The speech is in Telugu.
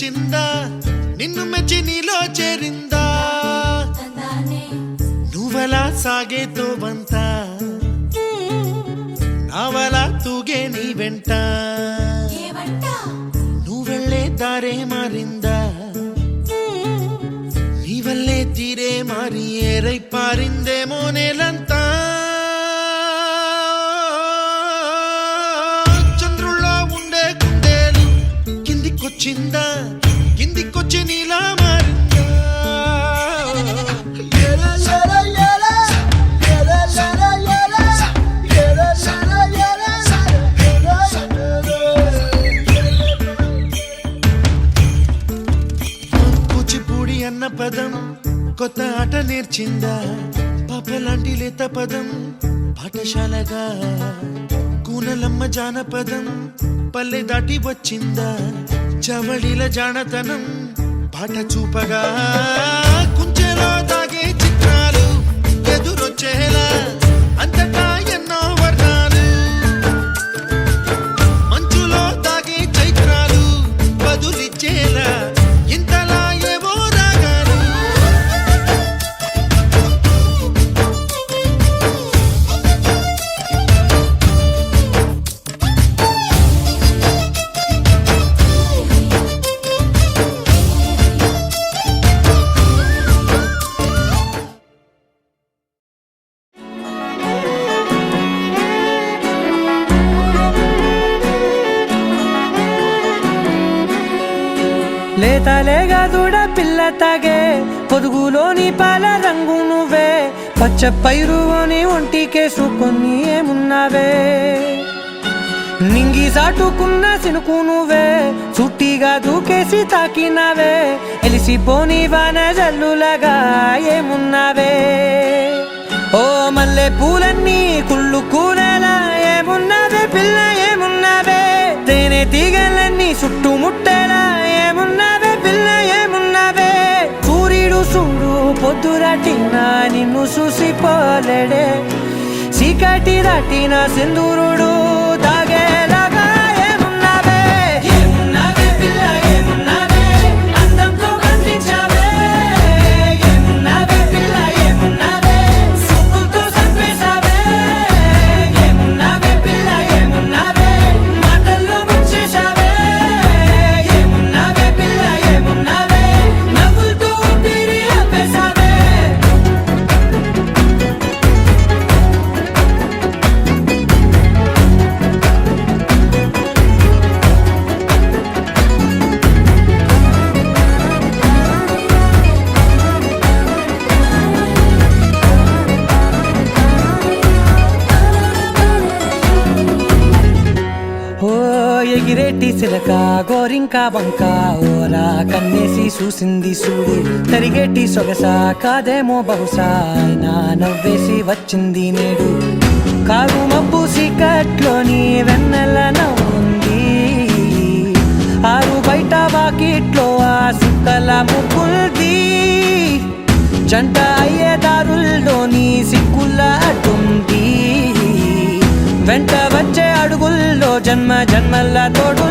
తెలిసిందా నిన్ను మెచ్చి నీలో చేరిందా నువ్వలా సాగేతో బంత నావలా తూగే నీ వెంట నువ్వెళ్ళే దారే మారిందా నీ వల్లే తీరే మారి ఏరై పారిందేమో నేలంతా చిందా కిందికొచ్చి నీలా మారిందా కూచిపూడి అన్న పదం కొత్త ఆట నేర్చిందా పాపలాంటి లేత పదం పాఠశాలగా కూనలమ్మ జానపదం పల్లె దాటి వచ్చిందా చవళిల జానతనం పాట చూపగా కుంచెలో దాగే చిత్రాలు ఎదురొచ్చేలా అంతటా ఎన్నో వర్ణాలు మంచులో దాగే చైత్రాలు బదులిచ్చేలా ఇంతలా ఏవో రాగాలు లేతలేగా దూడ పిల్ల తాగే పొదుగులోని పాల రంగు నువ్వే పచ్చ పైరుని ఒంటికేసుకొని ఏమున్నావే నింగి సాటుకున్న సినుకు నువ్వే చుట్టిగా దూకేసి తాకినావే ఎలిసిపోని వాన జల్లులాగా ఏమున్నావే ఓ మల్లె పూలన్నీ కుళ్ళు కూరలా ఏమున్నావే పిల్ల ఏమున్నావే తేనె తీగలన్నీ చుట్టుముట్టేలా ఏమున్నావే పిల్ల ఏమున్నావే సూర్యుడు చూడు పొద్దురాటిన నిన్ను చూసిపోలేడే చీకటి దాటిన సింధూరుడు తాగేలాగా ఏమున్నావే ఏమున్నావే పిల్ల ఏమున్నావే అందంతో కనిపించావే ఏమున్నావే పిల్ల ఏమున్నావే సుక్కుతో చంపేశావే ఏమున్నావే పిల్ల ఏమున్నావే మాటల్లో ముంచేశావే ఏమున్నావే పిల్ల ఏమున్నావే నవ్వులతో ఊపిరి ఆపేశావే ఓ ఎగిరేటి సిలక గోరింక వంక ఓరా కన్నేసి చూసింది చూడు తరిగేటి సొగస కాదేమో బహుశా అయినా నవ్వేసి వచ్చింది నేడు కారు మబ్బు సీకట్లోని వెన్నెల నవ్వుంది ఆరు బయట వాకిట్లో ఆ సుక్కల ముగ్గుల్ది జంట అయ్యే దారుల్లోని సిగ్గుల అడ్డుంది వెంట వచ్చే అడుగుల్లో జన్మ జన్మల తోడు